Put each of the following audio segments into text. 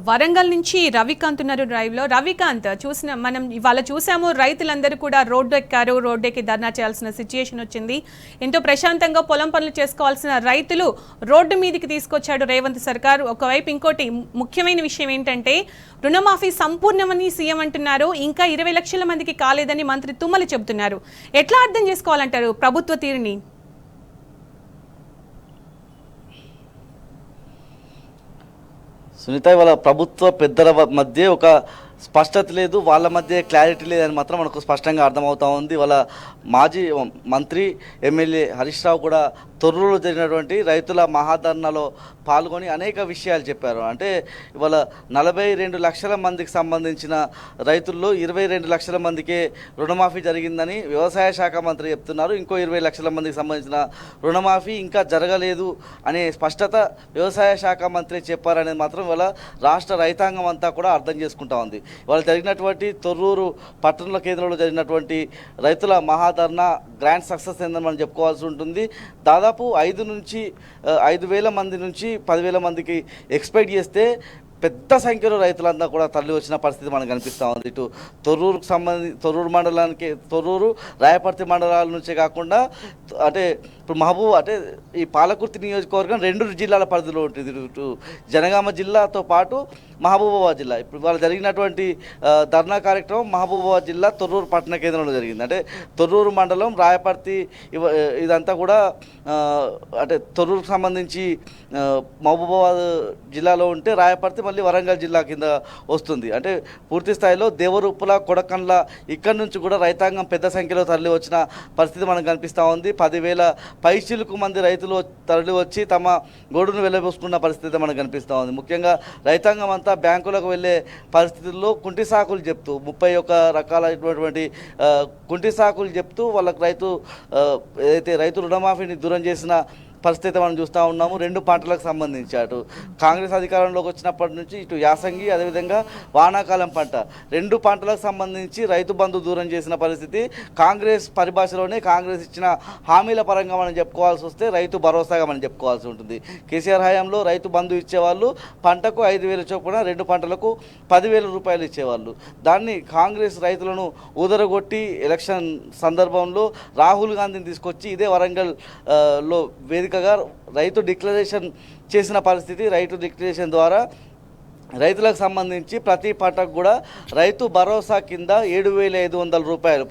వరంగల్ నుంచి రవికాంత్ ఉన్నారు డ్రైవ్ లో. రవికాంత్, మనం ఇవాళ చూసాము, రైతులందరూ కూడా రోడ్డు ఎక్కారు, రోడ్డు ఎక్కి ధర్నా చేయాల్సిన సిచ్యుయేషన్ వచ్చింది. ఎంతో ప్రశాంతంగా పొలం పనులు చేసుకోవాల్సిన రైతులు రోడ్డు మీదకి తీసుకొచ్చాడు రేవంత్ సర్కార్. ఒకవైపు ఇంకోటి ముఖ్యమైన విషయం ఏంటంటే రుణమాఫీ సంపూర్ణమని సీఎం అంటున్నారు, ఇంకా 20 లక్షల మందికి కాలేదని మంత్రి తుమ్మల చెబుతున్నారు. ఎట్లా అర్థం చేసుకోవాలంటారు ప్రభుత్వ తీరుని? సునీత, ఇవాళ ప్రభుత్వ పెద్దల మధ్య ఒక స్పష్టత లేదు, వాళ్ళ మధ్య క్లారిటీ లేదని మాత్రం మనకు స్పష్టంగా అర్థమవుతా ఉంది. వాళ్ళ మాజీ మంత్రి ఎమ్మెల్యే హరీష్ రావు కూడా తొర్రూరులో జరిగినటువంటి రైతుల మహాధర్నాలో పాల్గొని అనేక విషయాలు చెప్పారు. అంటే ఇవాళ 42 లక్షల మందికి సంబంధించిన రైతుల్లో 22 లక్షల మందికే రుణమాఫీ జరిగిందని వ్యవసాయ శాఖ మంత్రి చెప్తున్నారు. ఇంకో 20 లక్షల మందికి సంబంధించిన రుణమాఫీ ఇంకా జరగలేదు అనే స్పష్టత వ్యవసాయ శాఖ మంత్రి చెప్పారనేది మాత్రం ఇవాళ రాష్ట్ర రైతాంగం అంతా కూడా అర్థం చేసుకుంటా ఉంది. ఇవాళ జరిగినటువంటి తొర్రూరు పట్టణ కేంద్రంలో జరిగినటువంటి రైతుల మహాధర్నా గ్రాండ్ సక్సెస్ అయిందని మనం చెప్పుకోవాల్సి ఉంటుంది. దాదాపు 5,000 మంది నుంచి 10,000 మందికి ఎక్స్పెక్ట్ చేస్తే పెద్ద సంఖ్యలో రైతులంతా కూడా తరలి వచ్చిన పరిస్థితి మనకు కనిపిస్తూ ఉంది. ఇటు తొర్రూరు మండలానికి, తొర్రూరు రాయపర్తి మండలాల నుంచే కాకుండా అంటే ఇప్పుడు అంటే ఈ పాలకుర్తి నియోజకవర్గం 2 జిల్లాల పరిధిలో ఉంటుంది. ఇటు జనగామ జిల్లాతో పాటు మహబూబాబాద్ జిల్లా. ఇప్పుడు వాళ్ళు జరిగినటువంటి ధర్నా కార్యక్రమం మహబూబాబాద్ జిల్లా తొర్రూరు పట్టణ కేంద్రంలో జరిగింది. అంటే తొర్రూరు మండలం, రాయపర్తి ఇదంతా కూడా అంటే తొర్రూరుకు సంబంధించి మహబూబాబాద్ జిల్లాలో ఉంటే రాయపర్తి మళ్ళీ వరంగల్ జిల్లా కింద వస్తుంది. అంటే పూర్తి స్థాయిలో దేవరూపుల, కొడకండ్ల ఇక్కడి నుంచి కూడా రైతాంగం పెద్ద సంఖ్యలో తరలి వచ్చిన పరిస్థితి మనకు కనిపిస్తూ ఉంది. 10,000 పైచిలకు మంది రైతులు తరలి వచ్చి తమ గోడును వెళ్ళబోసుకున్న పరిస్థితి మనకు కనిపిస్తూ ఉంది. ముఖ్యంగా రైతాంగం అంతా బ్యాంకులకు వెళ్ళే పరిస్థితుల్లో కుంటి సాకులు చెప్తూ 31 రకాలైనటువంటి కుంటి సాకులు చెప్తూ వాళ్ళకు రైతు రుణమాఫీని దూరం చేసిన పరిస్థితి మనం చూస్తూ ఉన్నాము. 2 పంటలకు సంబంధించి అటు కాంగ్రెస్ అధికారంలోకి వచ్చినప్పటి నుంచి ఇటు యాసంగి, అదేవిధంగా వానాకాలం పంట 2 పంటలకు సంబంధించి రైతు బంధు దూరం చేసిన పరిస్థితి. కాంగ్రెస్ పరిభాషలోనే కాంగ్రెస్ ఇచ్చిన హామీల పరంగా మనం చెప్పుకోవాల్సి వస్తే రైతు భరోసాగా మనం చెప్పుకోవాల్సి ఉంటుంది. కేసీఆర్ హయాంలో రైతు బంధు ఇచ్చేవాళ్ళు, పంటకు 5,000 చొప్పున 2 పంటలకు 10,000 రూపాయలు ఇచ్చేవాళ్ళు. దాన్ని కాంగ్రెస్ రైతులను ఊదరగొట్టి ఎలక్షన్ సందర్భంలో రాహుల్ గాంధీని తీసుకొచ్చి ఇదే వరంగల్ లో వేదిక రైతు డిక్లరేషన్ చేసిన పరిస్థితి. రైతు డిక్లరేషన్ ద్వారా రైతులకు సంబంధించి ప్రతి పంటకు కూడా రైతు భరోసా కింద 7,500 రూపాయలు,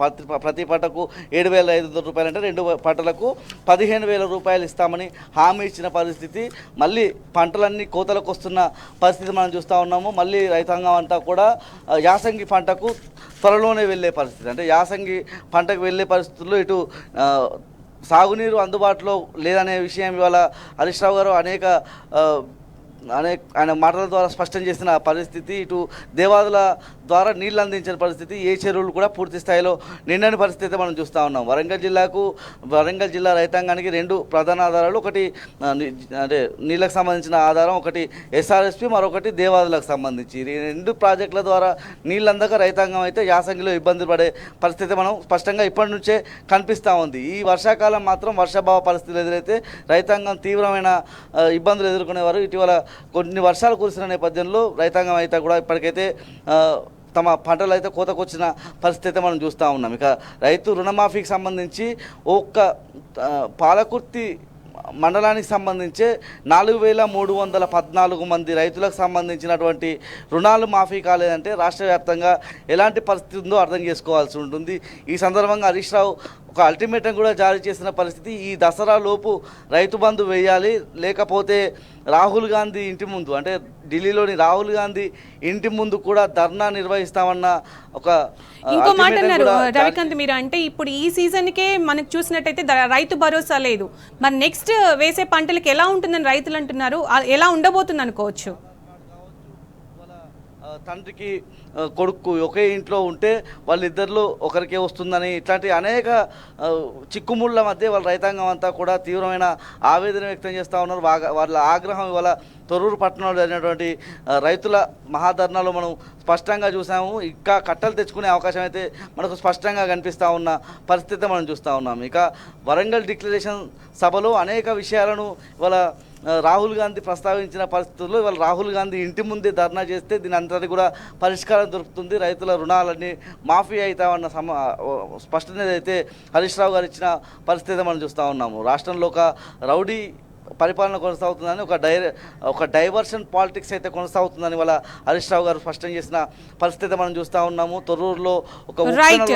ప్రతి పంటకు 7,500 రూపాయలు అంటే 2 పంటలకు 15,000 రూపాయలు ఇస్తామని హామీ ఇచ్చిన పరిస్థితి. మళ్ళీ పంటలన్నీ కోతలకు వస్తున్న పరిస్థితి మనం చూస్తూ ఉన్నాము. మళ్ళీ రైతాంగం అంతా కూడా యాసంగి పంటకు త్వరలోనే వెళ్ళే పరిస్థితి. అంటే యాసంగి పంటకు వెళ్ళే పరిస్థితుల్లో ఇటు సాగునీరు అందుబాటులో లేదనే విషయం ఇవాళ హరీష్ రావు గారు ఆయన మాటల ద్వారా స్పష్టం చేసిన పరిస్థితి. ఇటు దేవాదుల ద్వారా నీళ్ళు అందించిన పరిస్థితి, ఏ చెరువులు కూడా పూర్తి స్థాయిలో నిండని పరిస్థితి మనం చూస్తూ ఉన్నాం. వరంగల్ జిల్లా రైతాంగానికి 2 ప్రధాన ఆధారాలు, ఒకటి అంటే నీళ్ళకు సంబంధించిన ఆధారం, ఒకటి ఎస్ఆర్ఎస్పి, మరొకటి దేవాదులకు సంబంధించి. ఈ 2 ప్రాజెక్టుల ద్వారా నీళ్ళు అందక రైతాంగం అయితే యాసంగిలో ఇబ్బందులు పడే పరిస్థితి మనం స్పష్టంగా ఇప్పటి నుంచే కనిపిస్తూ ఉంది. ఈ వర్షాకాలం మాత్రం వర్షాభావ పరిస్థితులు ఎదురైతే రైతాంగం తీవ్రమైన ఇబ్బందులు ఎదుర్కొనేవారు. ఇటీవల కొన్ని వర్షాలు కురిసిన నేపథ్యంలో రైతాంగం అయితే కూడా ఇప్పటికైతే తమ పంటలు అయితే కోతకొచ్చిన పరిస్థితి మనం చూస్తూ ఉన్నాం. ఇక రైతు రుణమాఫీకి సంబంధించి పాలకుర్తి మండలానికి సంబంధించి 4,314 మంది రైతులకు సంబంధించినటువంటి రుణాలు మాఫీ కాలేదంటే రాష్ట్ర వ్యాప్తంగా ఎలాంటి పరిస్థితి ఉందో అర్థం చేసుకోవాల్సి ఉంటుంది. ఈ సందర్భంగా హరీష్ రావు ఒక అల్టిమేటం కూడా జారీ చేసిన పరిస్థితి. ఈ దసరా లోపు రైతు బంధు వేయాలి, లేకపోతే రాహుల్ గాంధీ ఇంటి ముందు, అంటే ఢిల్లీలోని రాహుల్ గాంధీ ఇంటి ముందు కూడా ధర్నా నిర్వహిస్తామన్న ఒక ఇంకో మాట అన్నారు రవికాంత్ మీరు. అంటే ఇప్పుడు ఈ సీజన్కే మనకు చూసినట్టయితే రైతు భరోసా లేదు, మరి నెక్స్ట్ వేసే పంటలకు ఎలా ఉంటుందని రైతులు అంటున్నారు. ఎలా ఉండబోతుంది అనుకోవచ్చు? తండ్రికి కొడుకు ఒకే ఇంట్లో ఉంటే వాళ్ళిద్దరిలో ఒకరికే వస్తుందని ఇట్లాంటి అనేక చిక్కుముళ్ళ మధ్య వాళ్ళ రైతాంగం అంతా కూడా తీవ్రమైన ఆవేదన వ్యక్తం చేస్తూ ఉన్నారు. వాళ్ళ ఆగ్రహం ఇవాళ తొర్రూరు పట్టణంలో జరిగినటువంటి రైతుల మహాధర్నాలో మనం స్పష్టంగా చూసాము. ఇంకా కట్టలు తెచ్చుకునే అవకాశం అయితే మనకు స్పష్టంగా కనిపిస్తూ ఉన్న పరిస్థితి మనం చూస్తూ ఉన్నాం. ఇక వరంగల్ డిక్లరేషన్ సభలో అనేక విషయాలను ఇవాళ రాహుల్ గాంధీ ప్రస్తావించిన పరిస్థితుల్లో ఇవాళ రాహుల్ గాంధీ ఇంటి ముందే ధర్నా చేస్తే దీని అంతటి కూడా పరిష్కారం దొరుకుతుంది, రైతుల రుణాలన్నీ మాఫీ అవుతామన్న స్పష్టత అయితే హరీష్ రావు గారు ఇచ్చిన పరిస్థితి మనం చూస్తూ ఉన్నాము. రాష్ట్రంలో ఒక రౌడీ పరిపాలన కొనసాగుతుందని, ఒక డైవర్షన్ పాలిటిక్స్ అయితే కొనసాగుతుందని వాళ్ళ హరీష్ రావు గారు స్పష్టం చేసిన పరిస్థితి మనం చూస్తూ ఉన్నాము. తొర్రూరులో ఒక రైట్.